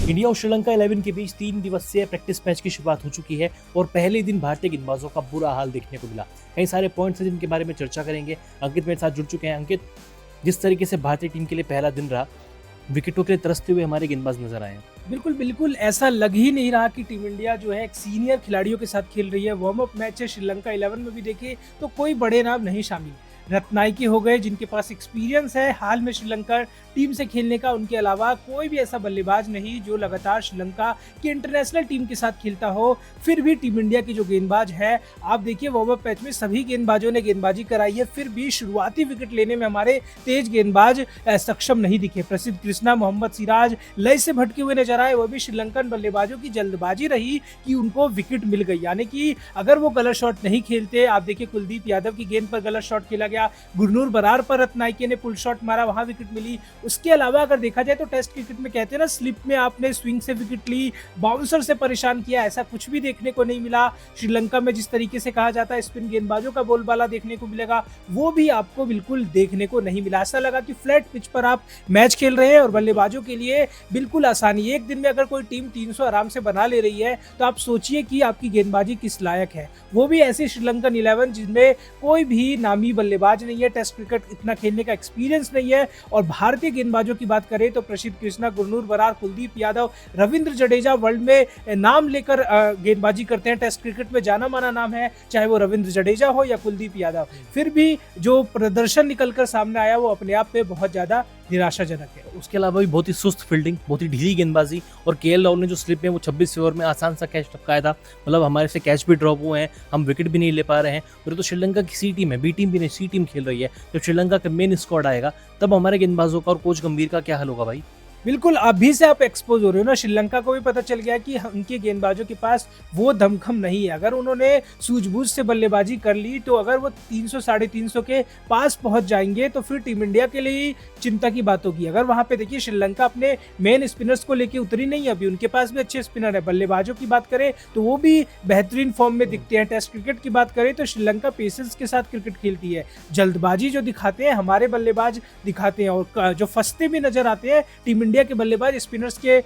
India और श्रीलंका 11 के बीच 3 दिवसीय प्रैक्टिस मैच की शुरुआत हो चुकी है और पहले दिन भारतीय गेंदबाजों का बुरा हाल देखने को मिला। कई सारे पॉइंट्स हैं जिनके बारे में चर्चा करेंगे। अंकित मेरे साथ जुड़ चुके हैं। अंकित, जिस तरीके से भारतीय टीम के लिए पहला दिन रहा, विकेटों के लिए तरसते हुए हमारे गेंदबाज नजर आए हैं। बिल्कुल बिल्कुल ऐसा लग ही नहीं रहा कि टीम इंडिया जो है एक सीनियर खिलाड़ियों के साथ खेल रही है। वार्म अप मैच है श्रीलंका 11 में भी देखे तो कोई बड़े नाम नहीं शामिल। रत्नायके हो गए जिनके पास एक्सपीरियंस है हाल में श्रीलंका टीम से खेलने का, उनके अलावा कोई भी ऐसा बल्लेबाज नहीं जो लगातार श्रीलंका की इंटरनेशनल टीम के साथ खेलता हो। फिर भी टीम इंडिया की जो गेंदबाज है, आप देखिए वार्म अप मैच में सभी गेंदबाजों ने गेंदबाजी कराई है, फिर भी शुरुआती विकेट लेने में हमारे तेज गेंदबाज सक्षम नहीं दिखे। प्रसिद्ध कृष्णा, मोहम्मद सिराज लय से भटके हुए नजर आए। वो भी श्रीलंकन बल्लेबाजों की जल्दबाजी रही कि उनको विकेट मिल गई, यानी कि अगर वो गलत शॉट नहीं खेलते, आप देखिए कुलदीप यादव की गेंद पर गलत शॉट खेला गया, गुरनूर बरार पर रत्नायके ने पुल शॉट मारा, वहां विकेट मिली। उसके अलावा अगर देखा जाए तो टेस्ट क्रिकेट में कहते हैं ना, स्लिप में आपने स्विंग से विकेट ली, बाउंसर से परेशान किया, ऐसा कुछ भी देखने को नहीं मिला। श्रीलंका में जिस तरीके से कहा जाता है स्पिन गेंदबाजों का बोलबाला देखने को मिलेगा, वो भी आपको बिल्कुल देखने को नहीं मिला। ऐसा लगा कि फ्लैट पिच पर आप मैच खेल रहे हैं और बल्लेबाजों के लिए बिल्कुल आसानी। एक दिन में अगर कोई टीम 300 आराम से बना ले रही है तो आप सोचिए कि आपकी गेंदबाजी किस लायक है। वो भी ऐसी श्रीलंकन 11 जिसमें कोई भी नामी बल्लेबाज नहीं है, टेस्ट क्रिकेट इतना खेलने का एक्सपीरियंस नहीं है। और भारतीय गेंदबाजों की बात करें तो प्रसिद्ध कृष्णा, गुरनूर बरार, कुलदीप यादव, रविंद्र जडेजा वर्ल्ड में नाम लेकर गेंदबाजी करते हैं। टेस्ट क्रिकेट में जाना माना नाम है, चाहे वो रविंद्र जडेजा हो या कुलदीप यादव। फिर भी जो प्रदर्शन निकलकर सामने आया वो अपने आप में बहुत ज्यादा निराशाजनक है। उसके अलावा भी बहुत ही सुस्त फील्डिंग, बहुत ही ढीली गेंदबाजी, और केएल राहुल ने जो स्लिप में वो 26 ओवर में आसान सा कैच टपकाया था, मतलब हमारे से कैच भी ड्रॉप हुए हैं, हम विकेट भी नहीं ले पा रहे हैं। और तो श्रीलंका की सी टीम है, बी टीम भी नहीं, सी टीम खेल रही है। जब श्रीलंका का मेन स्क्वाड आएगा तब हमारे गेंदबाजों का और कोच गंभीर का क्या हाल होगा भाई। बिल्कुल अभी से आप एक्सपोज हो रहे हो ना। श्रीलंका को भी पता चल गया कि उनके गेंदबाजों के पास वो दमखम नहीं है। अगर उन्होंने सूझबूझ से बल्लेबाजी कर ली तो अगर वो 300 साढ़े 300 के पास पहुंच जाएंगे तो फिर टीम इंडिया के लिए चिंता की बात होगी। अगर वहां पे देखिए श्रीलंका अपने मेन स्पिनर्स को लेके उतरी नहीं है अभी, उनके पास भी अच्छे स्पिनर है। बल्लेबाजों की बात करें तो वो भी बेहतरीन फॉर्म में दिखते हैं। टेस्ट क्रिकेट की बात करें तो श्रीलंका पेसेंस के साथ क्रिकेट खेलती है। जल्दबाजी जो दिखाते हैं हमारे बल्लेबाज दिखाते हैं, और जो फंसते भी नजर आते हैं टीम इंडिया के बल्लेबाज स्पिनर्स के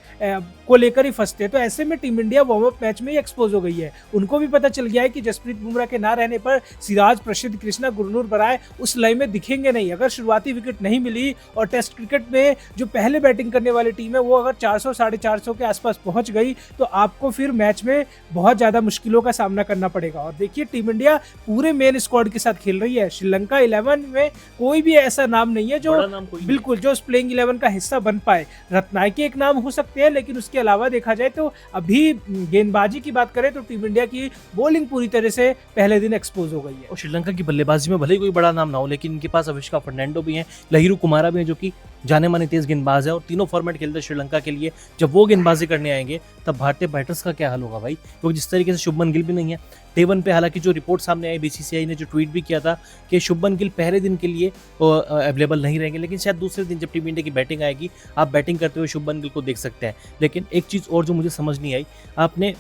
को लेकर ही फंसते हैं। तो ऐसे में team India warm up match में ही एक्सपोज हो गई है। उनको भी पता चल गया है कि जसप्रीत बुमराह के ना रहने पर सिराज, प्रसिद्ध कृष्णा, गुरनूर बरार उस लय में दिखेंगे नहीं। अगर शुरुआती विकेट नहीं मिली और टेस्ट क्रिकेट में जो पहले बैटिंग करने वाली टीम है वो अगर 400 साढ़े 400 के आसपास पहुंच गई तो आपको फिर मैच में बहुत ज्यादा मुश्किलों का सामना करना पड़ेगा। और देखिए टीम इंडिया पूरे मेन स्क्वाड के साथ खेल रही है। श्रीलंका 11 में कोई भी ऐसा नाम नहीं है जो बिल्कुल जो प्लेइंग 11 का हिस्सा बन पाए। रत्नायके एक नाम हो सकते हैं, लेकिन उसके अलावा देखा जाए तो अभी गेंदबाजी की बात करें तो टीम इंडिया की बॉलिंग पूरी तरह से पहले दिन एक्सपोज हो गई है। और श्रीलंका की बल्लेबाजी में भले ही कोई बड़ा नाम ना हो, लेकिन इनके पास अविष्का फर्नांडो भी हैं, लहिरू कुमारा भी हैं, जो कि जाने माने तेज गेंदबाज है और तीनों फॉर्मेट खेलते हैं श्रीलंका के लिए। जब वो गेंदबाजी करने आएंगे तब भारतीय बैटर्स का क्या हाल होगा भाई, क्योंकि जिस तरीके से शुभमन गिल भी नहीं है डे वन पे। हालांकि जो रिपोर्ट सामने आई, बीसीसीआई ने जो ट्वीट भी किया था कि शुभमन गिल पहले दिन के लिए अवेलेबल नहीं रहेंगे, लेकिन शायद दूसरे दिन जब टीम इंडिया की बैटिंग आएगी आप बैटिंग करते हुए शुभमन गिल को देख सकते हैं। लेकिन एक चीज़ और जो मुझे समझ नहीं आई, आपने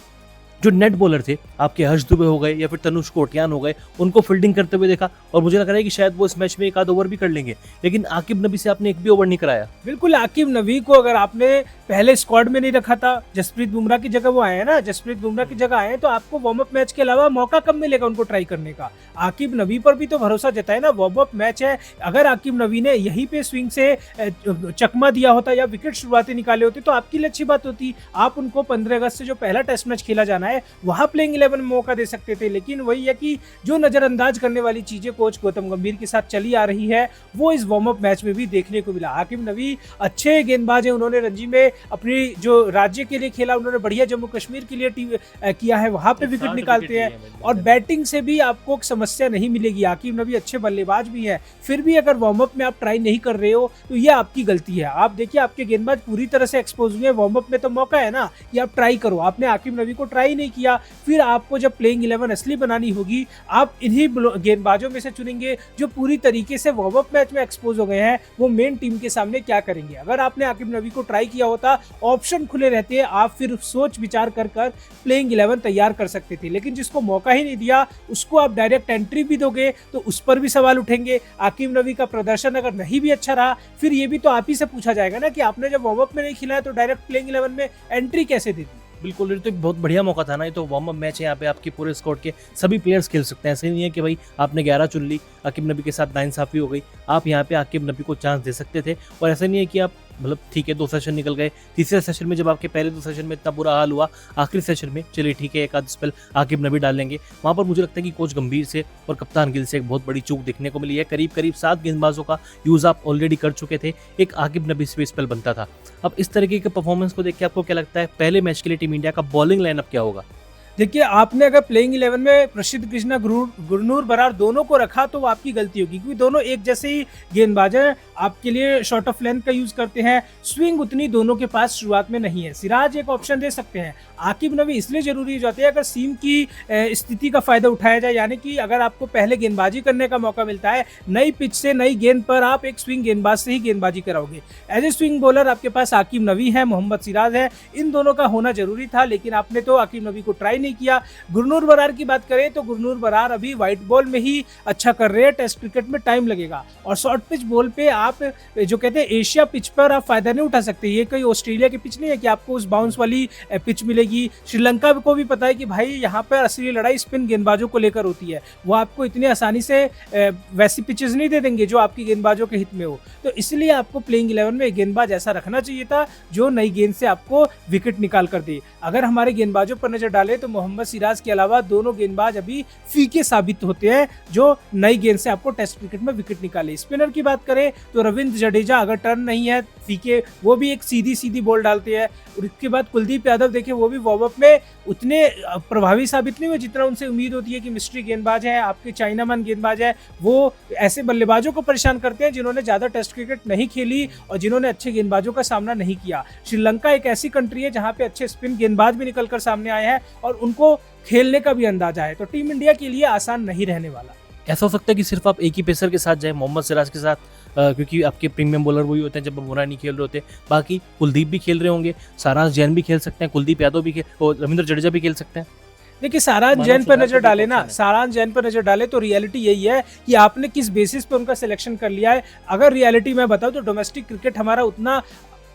जो नेट बॉलर थे आपके हर्ष दुबे हो गए या फिर तनुष कोटियान हो गए, उनको फील्डिंग करते हुए देखा और मुझे लग रहा है कि शायद वो इस मैच में एक आध ओवर भी कर लेंगे, लेकिन आकिब नबी से आपने एक भी ओवर नहीं कराया। बिल्कुल आकिब नबी को अगर आपने पहले स्क्वाड में नहीं रखा था, जसप्रीत बुमराह की जगह वो आए हैं ना, जसप्रीत बुमराह की जगह आए तो आपको वार्म अप मैच के अलावा मौका कब मिलेगा उनको ट्राई करने का। आकिब नबी पर भी तो भरोसा जताए ना, वार्म अप मैच है। अगर आकिब नबी ने यहीं पे स्विंग से चकमा दिया होता या विकेट शुरुआती निकाले होते तो आपकी लिए अच्छी बात होती। आप उनको 15 अगस्त से जो पहला टेस्ट मैच खेला जाना है वहां प्लेइंग 11 में मौका दे सकते थे। लेकिन वही है कि जो नजरअंदाज करने वाली चीजें कोच गौतम गंभीर के साथ चली आ रही है वो इस वार्म अप मैच में भी देखने को मिला। आकिब नबी अच्छे गेंदबाज हैं, उन्होंने रणजी में अपनी जो राज्य के लिए खेला, उन्होंने बढ़िया जम्मू कश्मीर के लिए किया है, वहां पे विकेट निकालते हैं और बैटिंग से भी आपको समस्या नहीं मिलेगी। आकिब नबी अच्छे बल्लेबाज भी है, फिर भी अगर वार्म अप में आप ट्राई नहीं कर रहे हो तो ये आपकी गलती है। आप देखिए आपके गेंदबाज पूरी तरह से एक्सपोज हुए हैं, वार्म अप में तो मौका है ना कि आप ट्राई करो, आपने आकिब नबी को ट्राई नहीं किया, फिर आपको जब प्लेइंग 11 असली बनानी होगी, आप इन्हीं गेंदबाजों में से चुनेंगे जो पूरी तरीके से वार्म अप मैच में एक्सपोज हो गए हैं, वो मेन टीम के सामने क्या करेंगे। अगर आपने आकिब नबी को ट्राई किया होता, ऑप्शन खुले रहते, आप फिर सोच विचार कर प्लेइंग 11 तैयार कर सकते थे, लेकिन जिसको मौका ही नहीं दिया उसको आप डायरेक्ट एंट्री भी दोगे तो उस पर भी सवाल उठेंगे। आकिब नबी का प्रदर्शन अगर नहीं भी अच्छा रहा, फिर ये भी तो आप ही से पूछा जाएगा ना कि आपने जब वार्म अप में नहीं खिलाया तो डायरेक्ट प्लेइंग 11 में एंट्री कैसे दे दी। बिल्कुल, ये तो एक बहुत बढ़िया मौका था ना। ये तो वार्म अप मैच है, यहाँ पे आपकी पूरे स्क्वाड के सभी प्लेयर्स खेल सकते हैं। ऐसे नहीं है कि भाई आपने 11 चुन ली, आकिब नबी के साथ नाइंसाफी हो गई। आप यहाँ पे आकिब नबी को चांस दे सकते थे, और ऐसा नहीं है कि आप मतलब ठीक है 2 सेशन निकल गए, तीसरे सेशन में जब आपके पहले 2 सेशन में इतना बुरा हाल हुआ, आखिरी सेशन में चलिए ठीक है एक आध स्पेल आकिब नबी डाल लेंगे। वहाँ पर मुझे लगता है कि कोच गंभीर से और कप्तान गिल से एक बहुत बड़ी चूक देखने को मिली है। करीब करीब 7 गेंदबाजों का यूज़ आप ऑलरेडी कर चुके थे, एक आकिब नबी से भी स्पेल बनता था। अब इस तरीके के परफॉर्मेंस को देख के आपको क्या लगता है पहले मैच के लिए टीम इंडिया का बॉलिंग लाइनअप क्या होगा? देखिए, आपने अगर प्लेइंग 11 में प्रसिद्ध कृष्णा, गुरनूर बरार दोनों को रखा तो वो आपकी गलती होगी, क्योंकि दोनों एक जैसे ही गेंदबाज हैं, आपके लिए शॉर्ट ऑफ लेंथ का यूज करते हैं, स्विंग उतनी दोनों के पास शुरुआत में नहीं है। सिराज एक ऑप्शन दे सकते हैं, आकिब नबी इसलिए जरूरी हो जाते हैं अगर सीम की स्थिति का फायदा उठाया जाए, यानी कि अगर आपको पहले गेंदबाजी करने का मौका मिलता है नई पिच से नई गेंद पर, आप एक स्विंग गेंदबाज से ही गेंदबाजी कराओगे। एज ए स्विंग बॉलर आपके पास आकिब नबी है, मोहम्मद सिराज है, इन दोनों का होना जरूरी था, लेकिन आपने तो आकिब नबी को ट्राई नहीं किया। गुरनूर बरार की बात करें तो गुरनूर बरार अभी व्हाइट बॉल में ही अच्छा कर रहे हैं, टेस्ट क्रिकेट में टाइम लगेगा, और शॉर्ट पिच बॉल पे आप जो कहते हैं एशिया पिच पर आप फायदा नहीं उठा सकते। ये कोई ऑस्ट्रेलिया की पिच नहीं है कि आपको उस बाउंस वाली पिच मिलेगी। श्रीलंका को भी पता है कि भाई यहाँ पर असली लड़ाई स्पिन गेंदबाजों को लेकर होती है, वो आपको इतनी आसानी से वैसी पिचेस नहीं दे देंगे जो आपकी गेंदबाजों के हित में हो। तो इसलिए आपको प्लेइंग 11 में एक गेंदबाज ऐसा रखना चाहिए था जो नई गेंद से आपको विकेट निकाल कर दे। अगर हमारे गेंदबाजों पर नजर डाले तो मोहम्मद सिराज के अलावा दोनों गेंदबाज अभी फीके साबित होते हैं जो नई गेंद से आपको टेस्ट क्रिकेट में विकेट निकाले। स्पिनर की बात करें तो रविंद्र जडेजा अगर टर्न नहीं है फीके, वो भी एक सीधी बॉल डालते हैं। और इसके बाद कुलदीप यादव देखिए, वो भी वार्म अप में उतने प्रभावी साबित नहीं हुए जितना उनसे उम्मीद होती है कि मिस्ट्री गेंदबाज है, आपके चाइनामैन गेंदबाज है। वो ऐसे बल्लेबाजों को परेशान करते हैं जिन्होंने ज्यादा टेस्ट क्रिकेट नहीं खेली और जिन्होंने अच्छे गेंदबाजों का सामना नहीं किया। श्रीलंका एक ऐसी कंट्री है जहां पे अच्छे स्पिन गेंदबाज भी निकलकर सामने आए हैं और उनको खेलने का भी अंदाजा है, तो टीम इंडिया के लिए आसान नहीं रहने वाला। ऐसा हो सकता है कि सिर्फ आप एक ही पेसर के साथ जाए, मोहम्मद सिराज के साथ, क्योंकि आपके प्रीमियम बॉलर वही होते हैं जब बुमराह नहीं खेल रहे होते। बाकी कुलदीप भी खेल रहे होंगे, सारांश जैन भी खेल सकते हैं, कुलदीप यादव भी और रविंद्र जडेजा भी खेल सकते हैं। देखिए, सारांश जैन पर नजर डाले ना, सारांश जैन पर नजर डाले तो रियलिटी यही है कि आपने किस बेसिस पे उनका सिलेक्शन कर लिया है। अगर रियलिटी मैं बताऊं तो डोमेस्टिक क्रिकेट हमारा उतना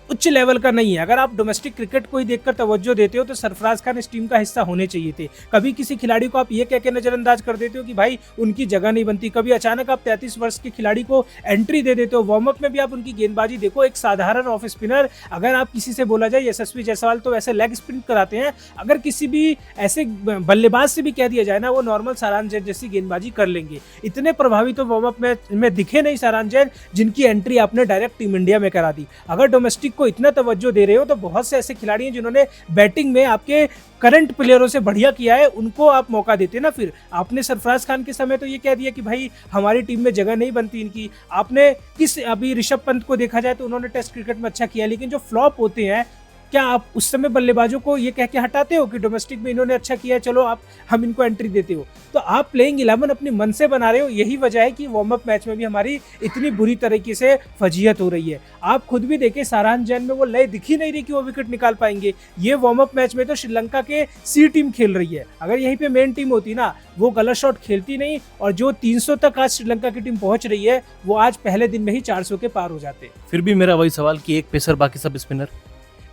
उच्च लेवल का नहीं है। अगर आप डोमेस्टिक क्रिकेट को ही देखकर तवज्जो देते हो तो सरफराज खान इस टीम का हिस्सा होने चाहिए थे। कभी किसी खिलाड़ी को आप ये कह के नजरअंदाज कर देते हो कि भाई उनकी जगह नहीं बनती, कभी अचानक आप 33 वर्ष के खिलाड़ी को एंट्री दे देते हो। वार्म अप में भी आप उनकी गेंदबाजी देखो, एक साधारण ऑफ स्पिनर, अगर आप किसी से बोला जाए यशस्वी जायसवाल तो वैसे लेग स्पिन कराते हैं, अगर किसी भी ऐसे बल्लेबाज से भी कह दिया जाए ना, वो नॉर्मल सारांश जैन जैसी गेंदबाजी कर लेंगे। इतने प्रभावी तो वार्म अप में दिखे नहीं सारांश जैन, जिनकी एंट्री आपने डायरेक्ट टीम इंडिया में करा दी। अगर डोमेस्टिक को इतना तवज्जो दे रहे हो तो बहुत से ऐसे खिलाड़ी हैं जिन्होंने बैटिंग में आपके करंट प्लेयरों से बढ़िया किया है, उनको आप मौका देते ना। फिर आपने सरफराज खान के समय तो ये कह दिया कि भाई हमारी टीम में जगह नहीं बनती इनकी। आपने किस अभी ऋषभ पंत को देखा जाए तो उन्होंने टेस्ट क्रिकेट में अच्छा किया, लेकिन जो फ्लॉप होते हैं, क्या आप उस समय बल्लेबाजों को ये कह के हटाते हो कि डोमेस्टिक में इन्होंने अच्छा किया है, चलो आप हम इनको एंट्री देते हो? तो आप प्लेइंग 11 अपनी मन से बना रहे हो। यही वजह है कि वार्म अप मैच में भी हमारी इतनी बुरी तरीके से फजीहत हो रही है। आप खुद भी देखें, सारांश जैन में वो लय दिख ही नहीं रही कि वो विकेट निकाल पाएंगे। ये वार्म अप मैच में तो श्रीलंका के सी टीम खेल रही है, अगर यहीं पे मेन टीम होती ना, वो गलत शॉट खेलती नहीं, और जो 300 तक आज श्रीलंका की टीम पहुंच रही है वो आज पहले दिन में ही 400 के पार हो जाते। फिर भी मेरा वही सवाल कि एक पेसर बाकी सब स्पिनर।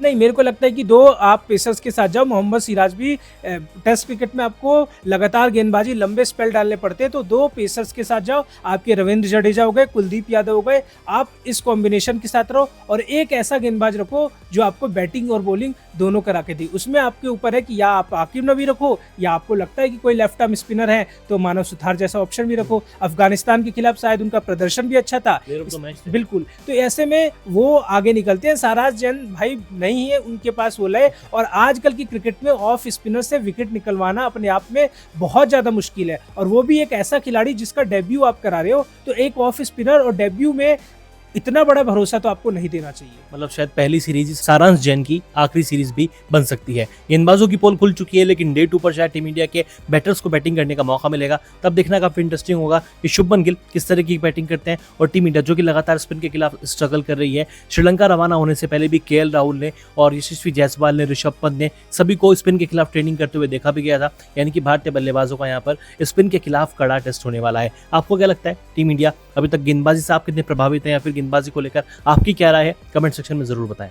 नहीं, मेरे को लगता है कि 2 आप पेसर्स के साथ जाओ। मोहम्मद सिराज भी टेस्ट क्रिकेट में आपको लगातार गेंदबाजी लंबे स्पेल डालने पड़ते हैं, तो 2 पेसर्स के साथ जाओ। आपके रविंद्र जडेजा हो गए, कुलदीप यादव हो गए, आप इस कॉम्बिनेशन के साथ रहो, और एक ऐसा गेंदबाज रखो जो आपको बैटिंग और बॉलिंग दोनों करा के दे। उसमें आपके ऊपर है कि या आप आकिब नबी रखो, या आपको लगता है कि कोई लेफ्ट आर्म स्पिनर है तो मानव सुथार जैसा ऑप्शन भी रखो। अफगानिस्तान के खिलाफ शायद उनका प्रदर्शन भी अच्छा था, बिल्कुल, तो ऐसे में वो आगे निकलते हैं। सारांश जैन भाई नहीं है उनके पास वो लय, और आजकल की क्रिकेट में ऑफ स्पिनर से विकेट निकलवाना अपने आप में बहुत ज्यादा मुश्किल है, और वो भी एक ऐसा खिलाड़ी जिसका डेब्यू आप करा रहे हो। तो एक ऑफ स्पिनर और डेब्यू में इतना बड़ा भरोसा तो आपको नहीं देना चाहिए। मतलब शायद पहली सीरीज सारांश जैन की आखिरी सीरीज भी बन सकती है। गेंदबाजों की पोल खुल चुकी है, लेकिन डे 2 पर शायद टीम इंडिया के बैटर्स को बैटिंग करने का मौका मिलेगा। तब देखना काफी इंटरेस्टिंग होगा कि शुभमन गिल किस तरह की बैटिंग करते हैं और टीम इंडिया जो कि लगातार स्पिन के खिलाफ स्ट्रगल कर रही है। श्रीलंका रवाना होने से पहले भी केएल राहुल ने और यशस्वी जायसवाल ने, ऋषभ पंत ने सभी को स्पिन के खिलाफ ट्रेनिंग करते हुए देखा भी गया था। यानी कि भारतीय बल्लेबाजों का यहाँ पर स्पिन के खिलाफ कड़ा टेस्ट होने वाला है। आपको क्या लगता है, टीम इंडिया अभी तक गेंदबाजी से आप कितने प्रभावित हैं, या फिर गेंदबाजी को लेकर आपकी क्या राय है? कमेंट सेक्शन में जरूर बताएं।